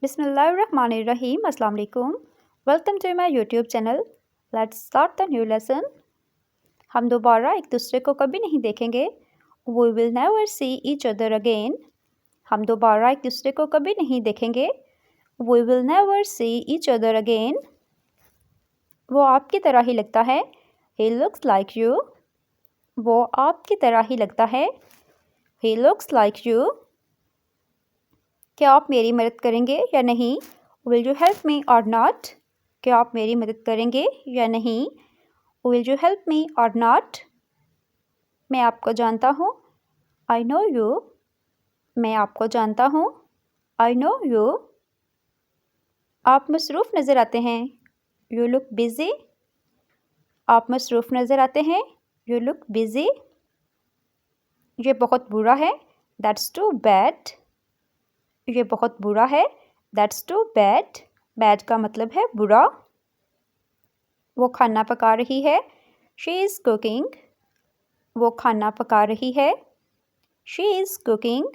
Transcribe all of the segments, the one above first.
बिस्मिल्लाहिर्रहमानिर्रहीम अस्सलाम वालेकुम। Welcome to my YouTube channel. Let's start the new lesson. हम दोबारा एक दूसरे को कभी नहीं देखेंगे। We will never see each other again. हम दोबारा एक दूसरे को कभी नहीं देखेंगे। We will never see each other again. वो आपकी तरह ही लगता है। He looks like you. वो आपकी तरह ही लगता है। He looks like you. क्या आप मेरी मदद करेंगे या नहीं? विल यू हेल्प मी और नॉट? क्या आप मेरी मदद करेंगे या नहीं? विल यू हेल्प मी और नॉट? मैं आपको जानता हूँ। I know you. मैं आपको जानता हूँ। I know you. आप मसरूफ़ नज़र आते हैं। You look busy. आप मसरूफ़ नज़र आते हैं। You look busy. ये बहुत बुरा है। That's too bad. ये बहुत बुरा है। That's too bad. बैड का मतलब है बुरा। वो खाना पका रही है। She is cooking. वो खाना पका रही है। She is cooking.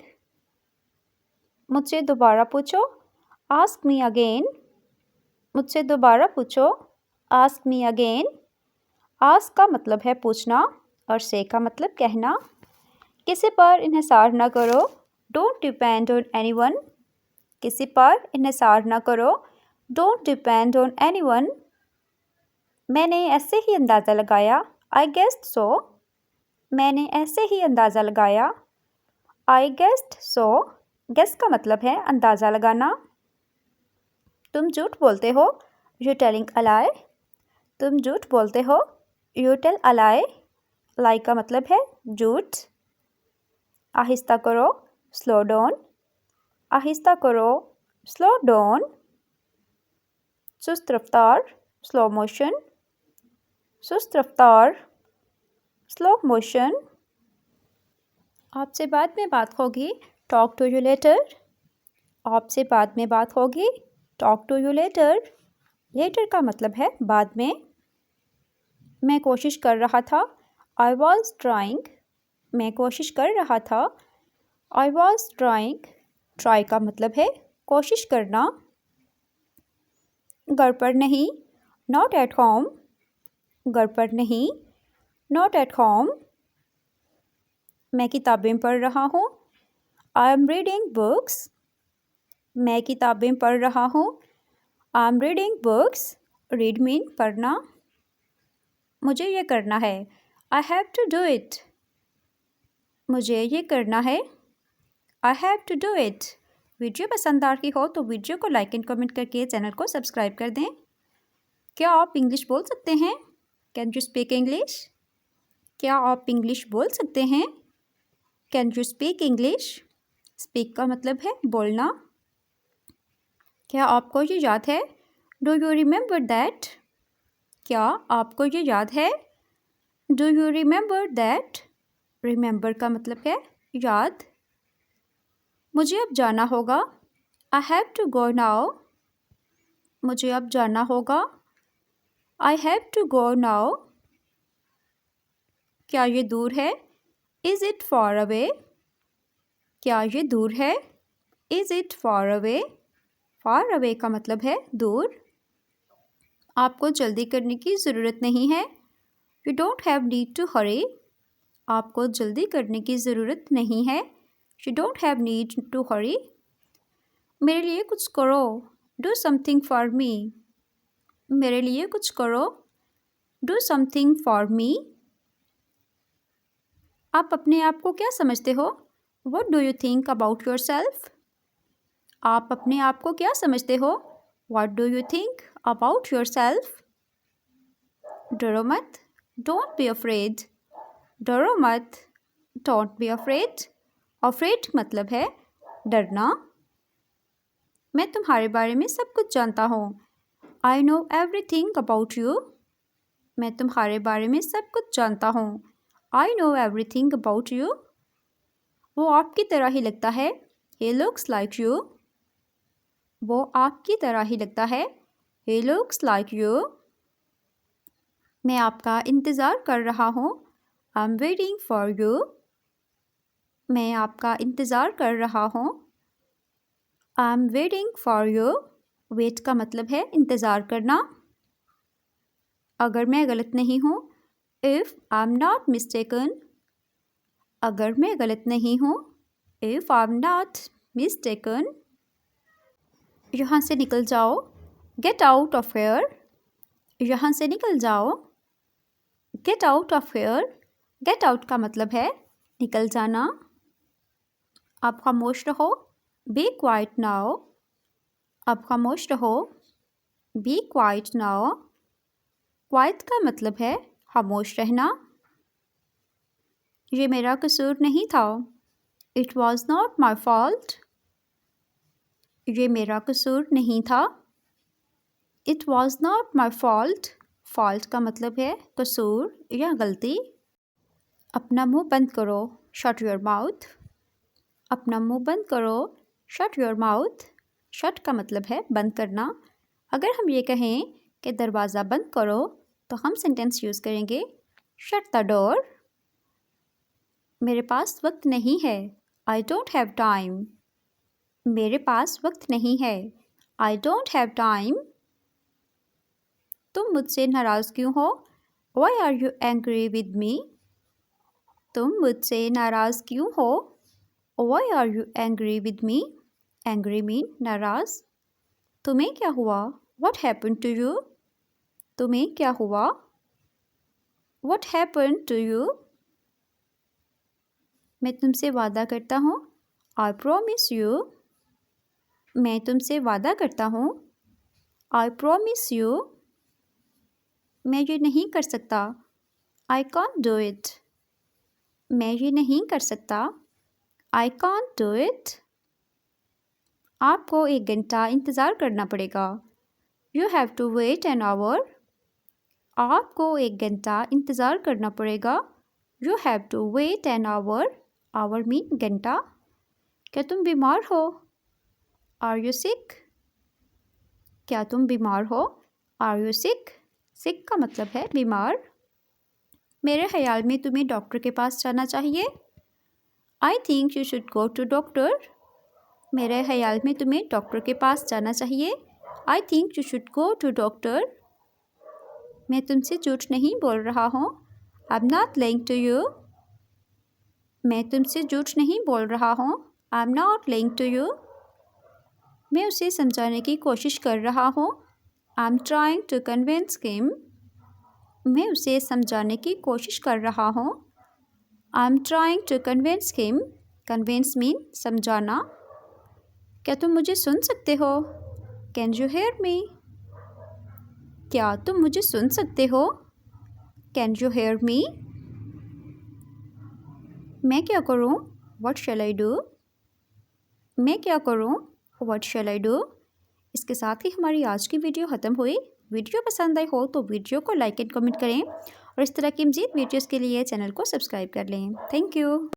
मुझसे दोबारा पूछो। Ask me again. मुझसे दोबारा पूछो। Ask me again. आस्क का मतलब है पूछना और से का मतलब कहना। किसी पर इन्हिसार ना करो। Don't depend on anyone. किसी पर इन्हिसार ना करो। Don't depend on anyone. मैंने ऐसे ही अंदाज़ा लगाया। आई गेस्ड सो। मैंने ऐसे ही अंदाज़ा लगाया। आई गेस्ड सो। गेस का मतलब है अंदाज़ा लगाना। तुम झूठ बोलते हो। यू टेलिंग अ लाई। तुम झूठ बोलते हो। यू टेल अ लाई। लाई का मतलब है झूठ। आहिस्ता करो। Slow down. आहिस्ता करो। Slow down. सुस्त रफ्तार। Slow motion. सुस्त रफ्तार। Slow motion. आपसे बाद में बात होगी। Talk to you later. आपसे बाद में बात होगी। Talk to you later. Later का मतलब है बाद में। मैं कोशिश कर रहा था। I was trying. मैं कोशिश कर रहा था। I was trying. ट्राई का मतलब है कोशिश करना। घर पर नहीं। Not at home. घर पर नहीं। Not at home. मैं किताबें पढ़ रहा हूँ। I am reading books. मैं किताबें पढ़ रहा हूँ। I am reading books. Read mean पढ़ना। मुझे ये करना है। I have to do it. मुझे ये करना है। I have to do it. Video पसंद आ रही हो तो वीडियो को लाइक एंड कमेंट करके चैनल को सब्सक्राइब कर दें। क्या आप इंग्लिश बोल सकते हैं? Can you speak English? क्या आप इंग्लिश बोल सकते हैं? Can you speak English? Speak का मतलब है बोलना। क्या आपको ये याद है? Do you remember that? क्या आपको ये याद है? Do you remember that? Remember का मतलब है याद। मुझे अब जाना होगा। I have to go now. मुझे अब जाना होगा। I have to go now. क्या ये दूर है? Is it far away? क्या ये दूर है? Is it far away? Far away का मतलब है दूर। आपको जल्दी करने की ज़रूरत नहीं है। You don't have need to hurry. आपको जल्दी करने की ज़रूरत नहीं है। You don't have need to hurry. मेरे लिए कुछ करो। Do something for me. मेरे लिए कुछ करो। Do something for me. आप अपने आप को क्या समझते हो? What do you think about yourself? आप अपने आप को क्या समझते हो? What do you think about yourself? डरो मत। Don't be afraid. डरो मत। Don't be afraid. अफ्रेड मतलब है डरना। मैं तुम्हारे बारे में सब कुछ जानता हूँ। I know everything about you. मैं तुम्हारे बारे में सब कुछ जानता हूँ। I know everything about you. वो आपकी तरह ही लगता है। He looks like you. वो आपकी तरह ही लगता है। He looks like you. मैं आपका इंतज़ार कर रहा हूँ। I am waiting for you. मैं आपका इंतज़ार कर रहा हूँ। I am waiting for you. Wait का मतलब है इंतज़ार करना। अगर मैं गलत नहीं हूँ, if I am not mistaken. अगर मैं गलत नहीं हूँ, if I am not mistaken. यहाँ से निकल जाओ, गेट आउट ऑफ हेयर। यहाँ से निकल जाओ, get out of here. Get out का मतलब है निकल जाना। आप खामोश रहो, बी क्वाइट नाउ। आप खामोश रहो, बी क्वाइट नाउ। क्वाइट का मतलब है खामोश रहना। ये मेरा कसूर नहीं था, it was not my fault. ये मेरा कसूर नहीं था, it was not my fault. Fault का मतलब है कसूर या गलती। अपना मुंह बंद करो, शट योर माउथ। अपना मुंह बंद करो, शट योर माउथ। शट का मतलब है बंद करना। अगर हम ये कहें कि दरवाज़ा बंद करो तो हम सेंटेंस यूज़ करेंगे शट द डोर। मेरे पास वक्त नहीं है, आई डोंट हैव टाइम। मेरे पास वक्त नहीं है, आई डोंट हैव टाइम। तुम मुझसे नाराज़ क्यों हो, why are you angry with me. तुम मुझसे नाराज़ क्यों हो, why are you angry with me. Angry mean नाराज़। तुम्हें क्या हुआ, व्हाट हैपन टू यू। तुम्हें क्या हुआ, व्हाट हैपन टू यू। मैं तुमसे वादा करता हूँ, आई प्रॉमिस यू। मैं तुमसे वादा करता हूँ, आई प्रॉमिस यू। मैं ये नहीं कर सकता, आई कांट डू इट। मैं ये नहीं कर सकता, आई कांट डू इट। आपको 1 घंटा इंतज़ार करना पड़ेगा, you have to wait an hour. आपको 1 घंटा इंतज़ार करना पड़ेगा, you have to wait an hour. Hour mean घंटा। क्या तुम बीमार हो, आर यू सिक। क्या तुम बीमार हो, आर यू सिक। सिक का मतलब है बीमार। मेरे ख्याल में तुम्हें डॉक्टर के पास जाना चाहिए, I think you should go to doctor. मेरे ख्याल में तुम्हें डॉक्टर के पास जाना चाहिए, I think you should go to doctor. मैं तुमसे झूठ नहीं बोल रहा हूँ, I am not lying to you. मैं तुमसे झूठ नहीं बोल रहा हूँ, I am not lying to you. मैं उसे समझाने की कोशिश कर रहा हूँ, I am trying to convince him. मैं उसे समझाने की कोशिश कर रहा हूँ, I am trying to convince him. Convince mean समझाना। क्या तुम मुझे सुन सकते हो, कैन यू हेयर मी। क्या तुम मुझे सुन सकते हो, कैन यू हेयर मी। मैं क्या करूँ, व्हाट शैल आई डू। मैं क्या करूँ, व्हाट शैल आई डू। इसके साथ ही हमारी आज की वीडियो ख़त्म हुई। वीडियो पसंद आई हो तो वीडियो को लाइक एंड कमेंट करें और इस तरह की मज़ीद वीडियोज़ के लिए चैनल को सब्सक्राइब कर लें। Thank you.